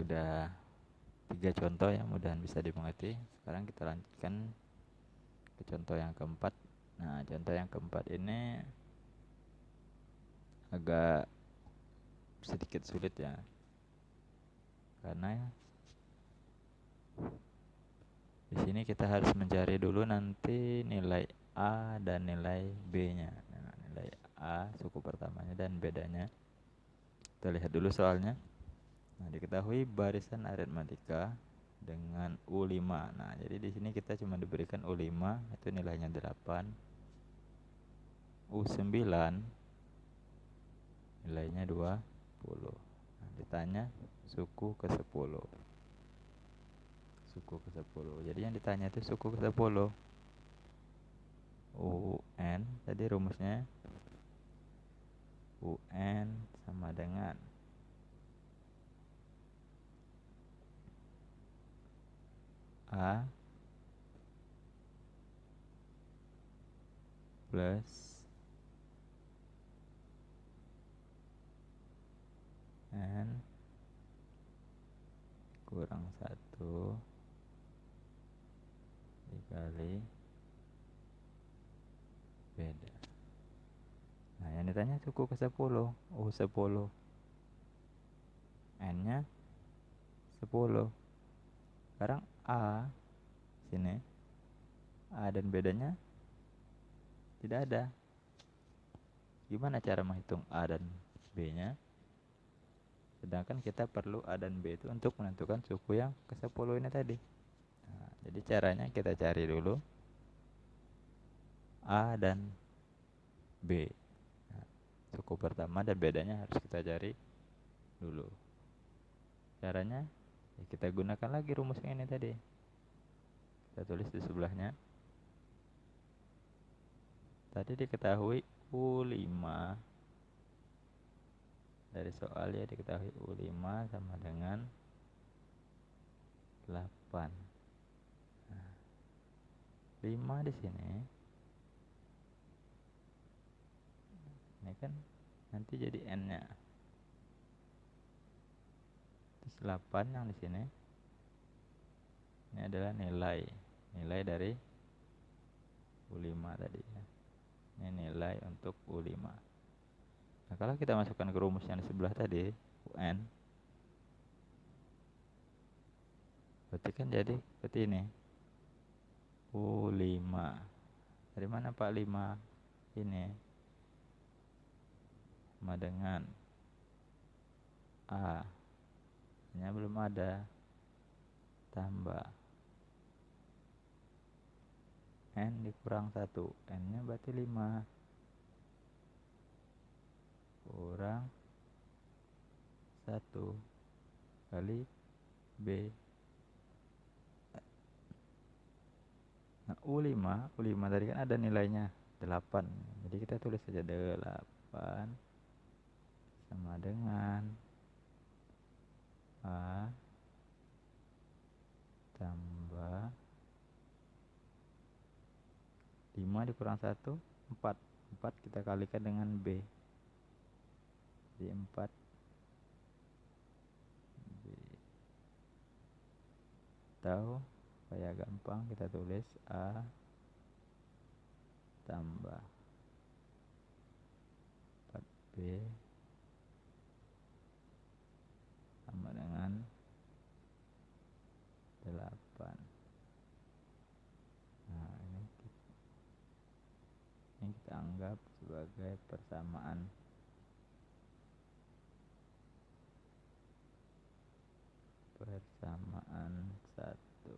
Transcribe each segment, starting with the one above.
Sudah 3 contoh yang mudahan bisa dimengerti. Sekarang kita lanjutkan ke contoh yang keempat. Nah, contoh yang keempat ini agak sedikit sulit ya, karena di sini kita harus mencari dulu nanti nilai A dan nilai B-nya. Nah, nilai A suku pertamanya dan bedanya. Kita lihat dulu soalnya. Nah, diketahui barisan aritmatika dengan U5. Nah, jadi di sini kita cuma diberikan U5, itu nilainya 8. U9 nilainya 20. Nah, ditanya suku ke-10. Suku ke-10. Jadi yang ditanya itu suku ke-10. UN tadi rumusnya UN sama dengan A plus N kurang 1 dikali beda. Nah, yang ditanya suku ke-10, U10. N-nya 10. Sekarang A sini, A dan bedanya tidak ada. Gimana cara menghitung A dan B-nya? Sedangkan kita perlu A dan B itu untuk menentukan suku yang ke-10 ini tadi. Nah, jadi caranya kita cari dulu A dan B. Nah, suku pertama dan bedanya harus kita cari dulu. Caranya ya kita gunakan lagi rumus yang ini tadi. Kita tulis di sebelahnya. Tadi diketahui U5. Dari soal ya diketahui U5 sama dengan 8. Nah, 5 di sini. Ini kan nanti jadi N-nya. Terus 8 yang di sini. Ini adalah nilai dari U5 tadi ya. Ini nilai untuk U5. Nah, kalau kita masukkan ke rumus yang di sebelah tadi, UN, berarti kan jadi seperti ini. U5. Dari mana Pak 5? Ini sama dengan A. Nya belum ada. Tambah N dikurang 1. N-nya berarti 5. Kurang 1 kali B. Nah, U5 tadi kan ada nilainya 8. Jadi kita tulis saja 8 sama dengan A tambah 5 dikurang 1, 4. 4 kita kalikan dengan B. Jadi 4 B. Atau supaya gampang kita tulis A tambah 4B sama dengan 8. Nah, ini kita anggap sebagai persamaan satu.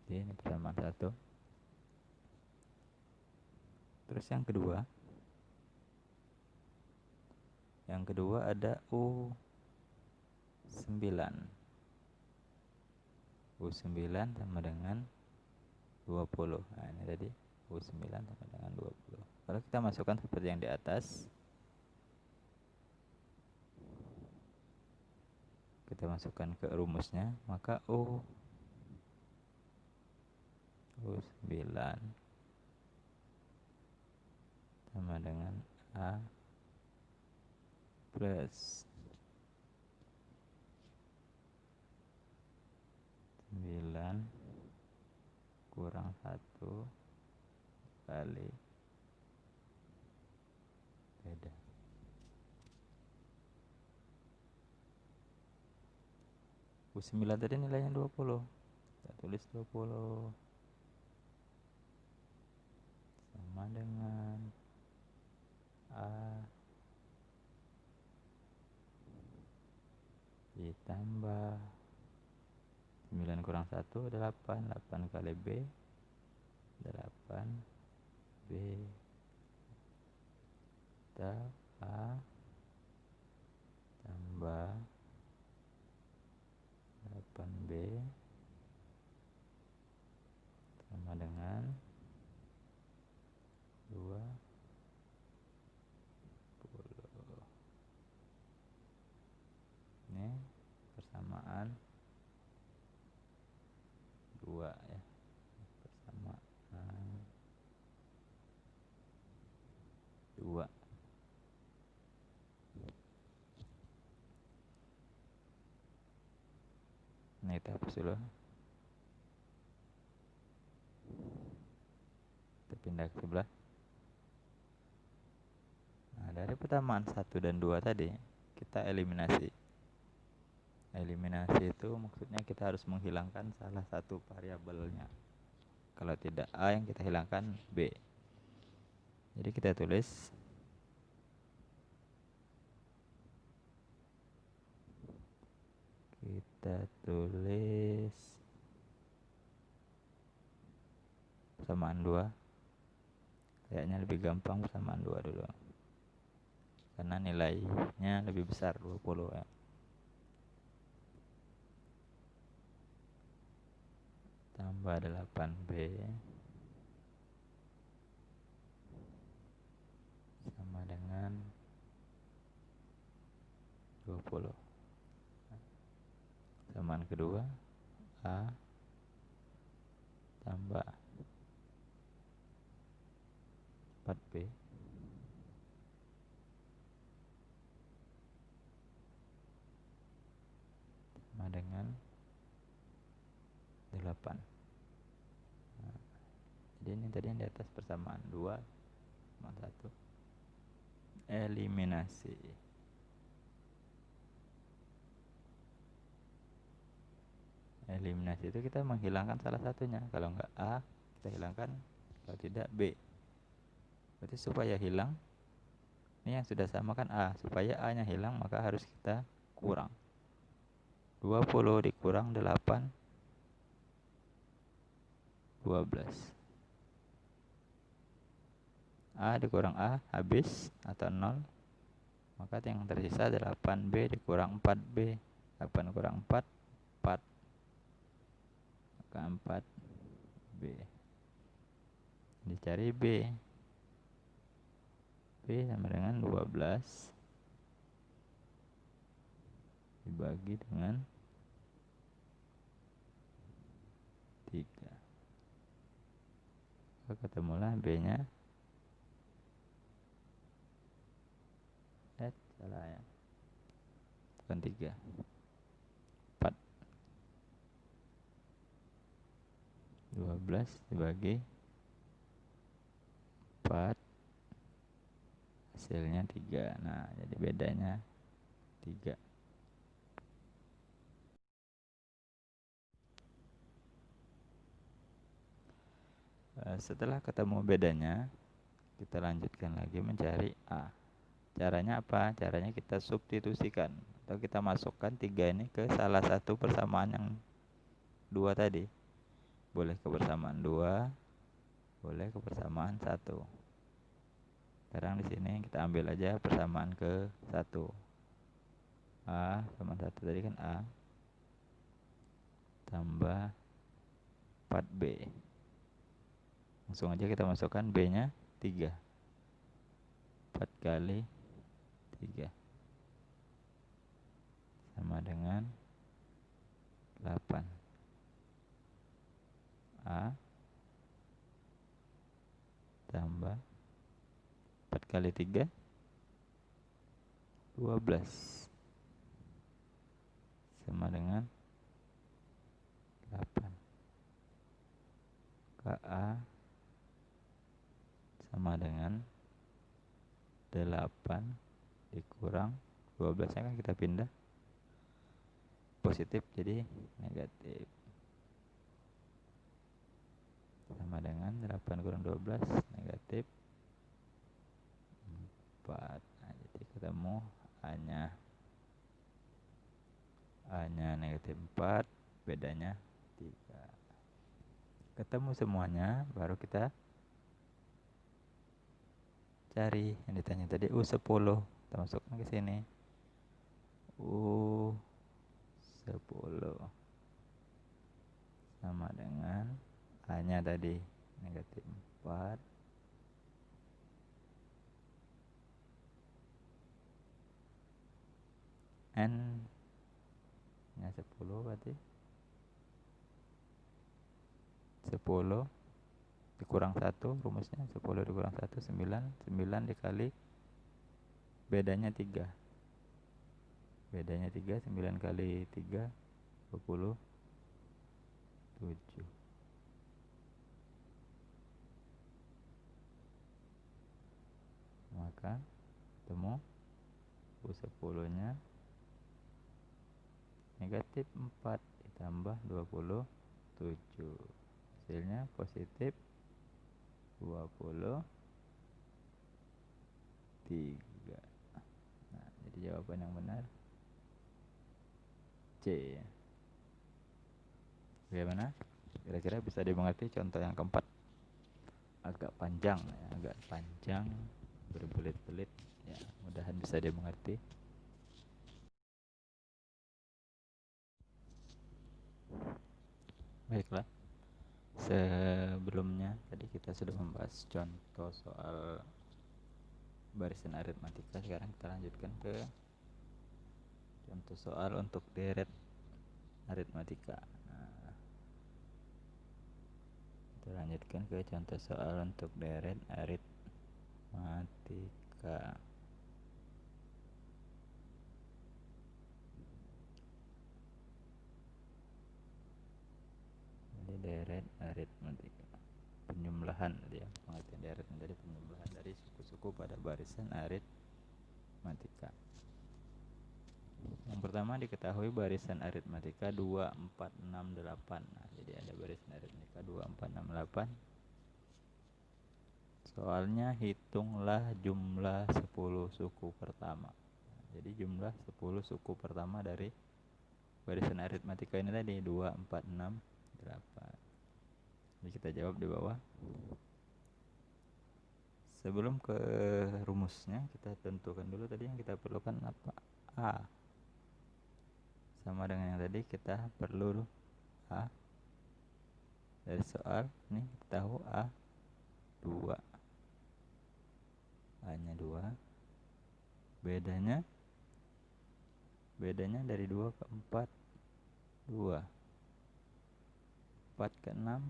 Oke, ini persamaan 1. Terus yang kedua ada U9. U9 sama dengan 20. Nah, ini tadi U9 sama dengan 20. Kalau kita masukkan seperti yang di atas, kita masukkan ke rumusnya, maka U9 sama dengan A plus 9 kurang 1 kali beda. U9 tadi nilainya 20. Kita tulis 20 sama dengan A ditambah 9 kurang 1 8. 8 kali B 8 B ditambah A tambah 8B sama dengan 20. Ini persamaan 2 ya. Persamaan 2. Nah, kita hapus dulu. Kita pindah ke sebelah. Nah, dari persamaan 1 dan 2 tadi kita eliminasi. Eliminasi itu maksudnya kita harus menghilangkan salah satu variabelnya. Kalau tidak A, yang kita hilangkan B. Jadi kita tulis persamaan 2. Kayaknya lebih gampang persamaan 2 dulu, karena nilainya lebih besar 20 ya. Tambah 8B sama dengan 20. Persamaan kedua A tambah 4B sama dengan 8. Nah, jadi ini tadi yang di atas persamaan 2 sama 1. Eliminasi. Eliminasi itu kita menghilangkan salah satunya. Kalau enggak A, kita hilangkan. Kalau tidak B. Berarti supaya hilang, ini yang sudah sama kan A. Supaya A nya hilang, maka harus kita kurang. 20 dikurang 8, 12. A dikurang A habis atau 0. Maka yang tersisa 8B dikurang 4B. 8 kurang 4, 4. Maka 4B. Dicari B. B sama dengan 12 dibagi dengan 3. Maka ketemulah B nya. Salah ya. Bukan 3. 4. 12 dibagi 4. Hasilnya 3. Nah, jadi bedanya 3. Setelah ketemu bedanya, kita lanjutkan lagi mencari A. Caranya apa? Caranya kita substitusikan atau kita masukkan 3 ini ke salah satu persamaan yang 2 tadi. Boleh ke persamaan 2, boleh ke persamaan 1. Sekarang di sini kita ambil aja persamaan ke 1. A sama 1 tadi kan A tambah 4B. Langsung aja kita masukkan B nya 3. 4 kali 3 sama dengan 8. A tambah 4 kali 3 12 sama dengan 8. KA sama dengan 8 dikurang 12 nya kan kita pindah positif jadi negatif, sama dengan 8 kurang 12 negatif 4. Nah, jadi ketemu A-nya negatif 4, bedanya 3. Ketemu semuanya, baru kita cari yang ditanya tadi U10. Kita masukkan ke sini. U10 sama dengan A-nya tadi negatif 4 N nya 10, berarti 10 dikurang 1, rumusnya 10 dikurang 1 9, 9 dikali bedanya 3, 9 kali 3 27. Maka ketemu U10 nya negatif 4 ditambah 27, hasilnya positif 23. Nah, jadi jawaban yang benar C. Bagaimana? Kira-kira bisa dimengerti contoh yang keempat? Agak panjang berbelit-belit ya, mudahan bisa dimengerti. Baiklah, sebelumnya tadi kita sudah membahas contoh soal barisan aritmatika. Sekarang kita lanjutkan ke contoh soal untuk deret aritmatika. Nah, kita lanjutkan ke contoh soal untuk deret aritmatika. Jadi deret aritmatika, penjumlahan tadi ya, pengertian deret menjadi penjumlahan dari suku-suku pada barisan aritmatika. Yang pertama diketahui barisan aritmatika 2, 4, 6, 8. Nah, jadi ada barisan aritmatika 2, 4, 6, 8. Soalnya hitunglah jumlah 10 suku pertama. Nah, jadi jumlah 10 suku pertama dari barisan aritmatika ini tadi 2, 4, 6, 8. Jadi kita jawab di bawah. Sebelum ke rumusnya, kita tentukan dulu tadi yang kita perlukan apa? A. Sama dengan yang tadi, kita perlu A. Dari soal ini kita tahu A 2, A nya 2. Bedanya dari 2 ke 4 2, 4 ke 6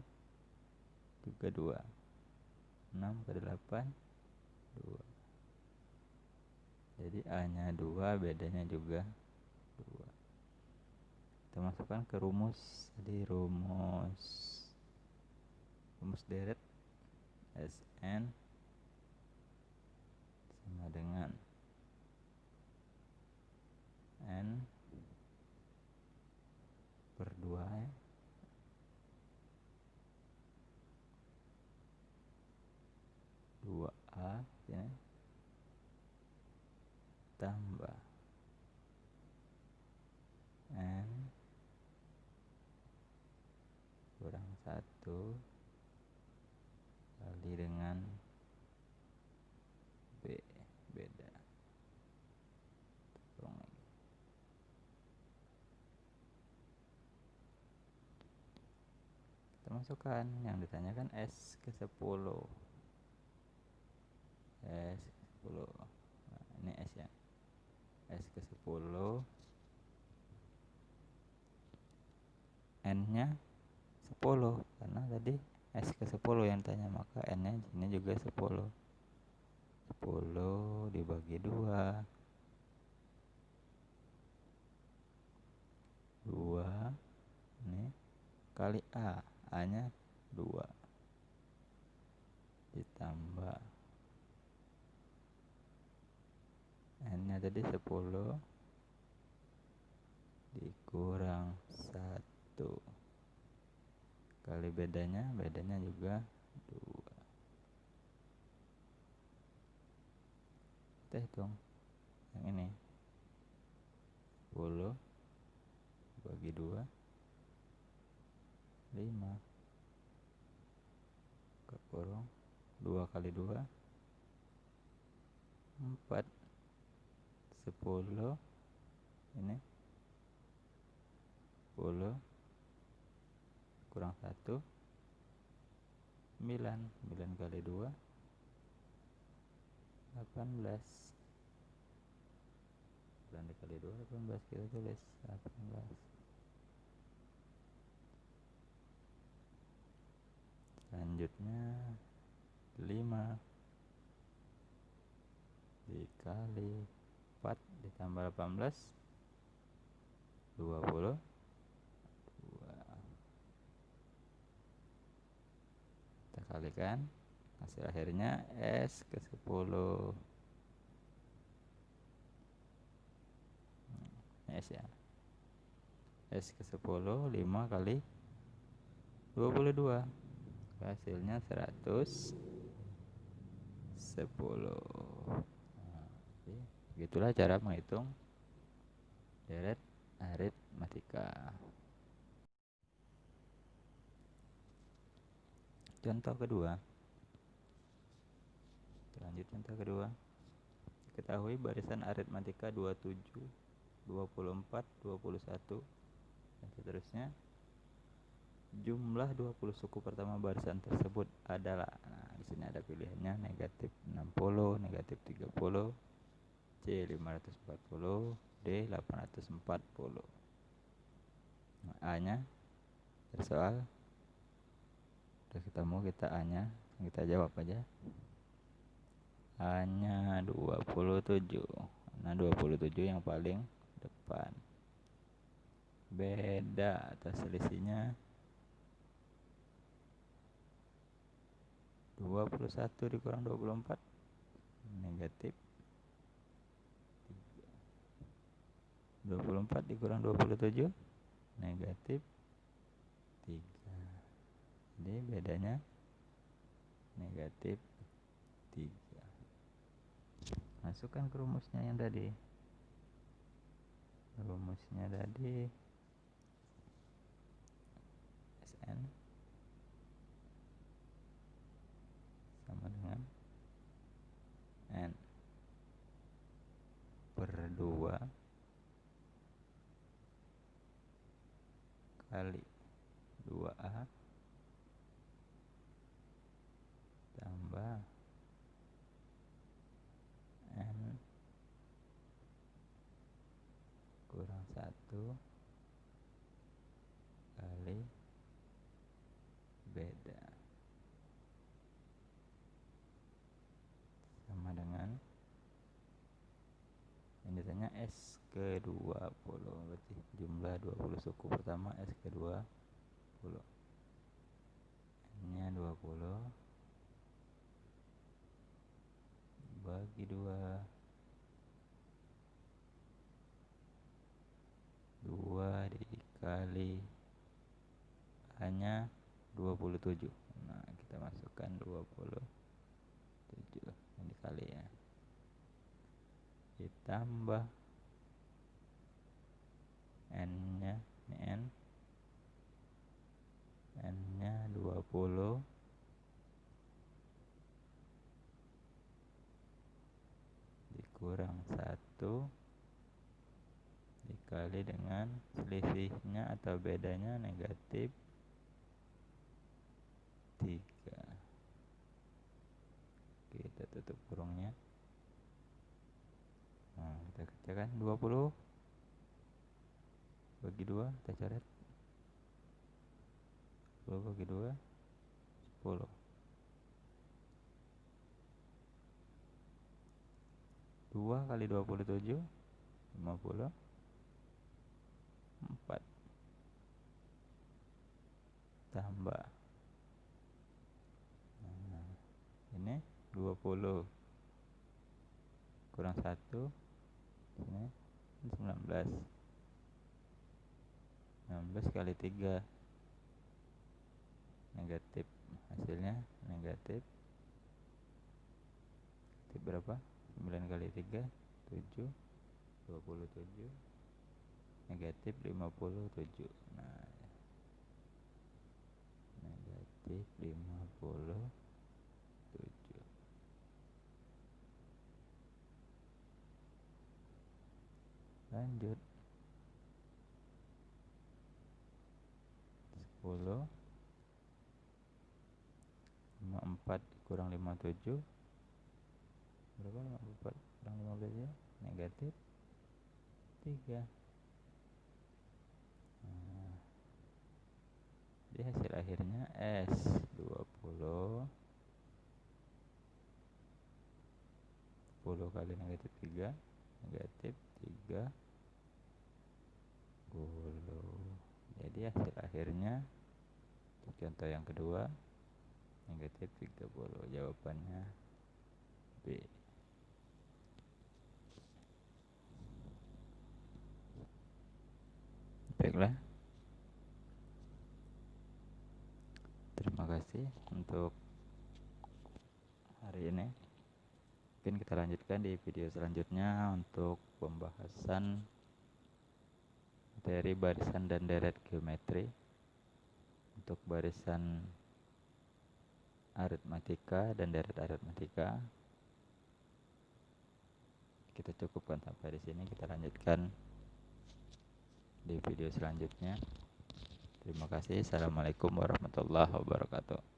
juga 2, 6 ke 8 2. Jadi A nya 2, bedanya juga 2. Kita masukkan ke rumus. Jadi rumus deret Sn sama dengan N per 2 ya, A ya, tambah N kurang 1 kali dengan B, beda. Kurang lagi. Kita masukkan yang ditanyakan S ke 10. S ke 10. Nah, ini S ya. S ke 10. N-nya 10 karena tadi S ke 10 yang tanya, maka N-nya ini juga 10. 10 dibagi 2 kali A nya 2 ditambah N nya tadi 10 dikurang 1 kali bedanya juga 2. Kita hitung yang ini 10 bagi 2 5 kekurung 2 kali 2 4 10 ini 10 kurang 1 9 kali 2 18 9 dikali 2 18 kita tulis 18. Selanjutnya 5 dikali 4 ditambah 18 22. Kita kalikan hasil akhirnya S ke 10 S ya, S ke 10 5 kali 22 hasilnya 110. Begitulah cara menghitung deret aritmatika. Contoh kedua. Lanjut contoh kedua. Ketahui barisan aritmatika 27, 24, 21 dan seterusnya. Jumlah 20 suku pertama barisan tersebut adalah, nah di sini ada pilihannya negatif 60, negatif 30, C 540, D 840. Nah, A nya tersoal udah ketemu, kita A nya kita jawab aja. A nya 27. Nah 27 yang paling depan. Beda atau selisihnya 21 dikurang 24 negatif 3. 24 dikurang 27 negatif 3. Jadi bedanya negatif 3. Masukkan ke rumusnya yang tadi. Rumusnya tadi Sn sama dengan N per 2 kali 2A tambah N kurang 1 kali beda sama dengan yang ditanya S ke 20, berarti jumlah 20 suku pertama S ke 20, N nya 20 bagi 2 dikali A nya 27. Nah kita masukkan 27 yang dikali ya, ditambah N nya ini N nya 20 dikurang 1 dikali dengan selisihnya atau bedanya negatif 3. Kita tutup kurungnya. Nah, kita kerjakan 20 bagi 2 kita coret 20 bagi 2 10. 2 kali 27 50. 4 tambah. Nah, ini 20 kurang 1 ini 19 kali 3 negatif, hasilnya negatif berapa? 9 kali 3 7, 27 negatif 57. Nah, negatif 57. Lanjut 10 54 kurang 57 berapa? 54 kurang 15 ya, negatif 3. Nah, jadi hasil akhirnya S 20 10 kali negatif 3 negatif 30. Jadi hasil akhirnya contoh yang kedua negatif 30. Jawabannya B. Baiklah, terima kasih untuk hari ini. Mungkin kita lanjutkan di video selanjutnya untuk pembahasan materi barisan dan deret geometri. Untuk barisan aritmatika dan deret aritmatika kita cukupkan sampai di sini. Kita lanjutkan di video selanjutnya. Terima kasih. Assalamualaikum warahmatullahi wabarakatuh.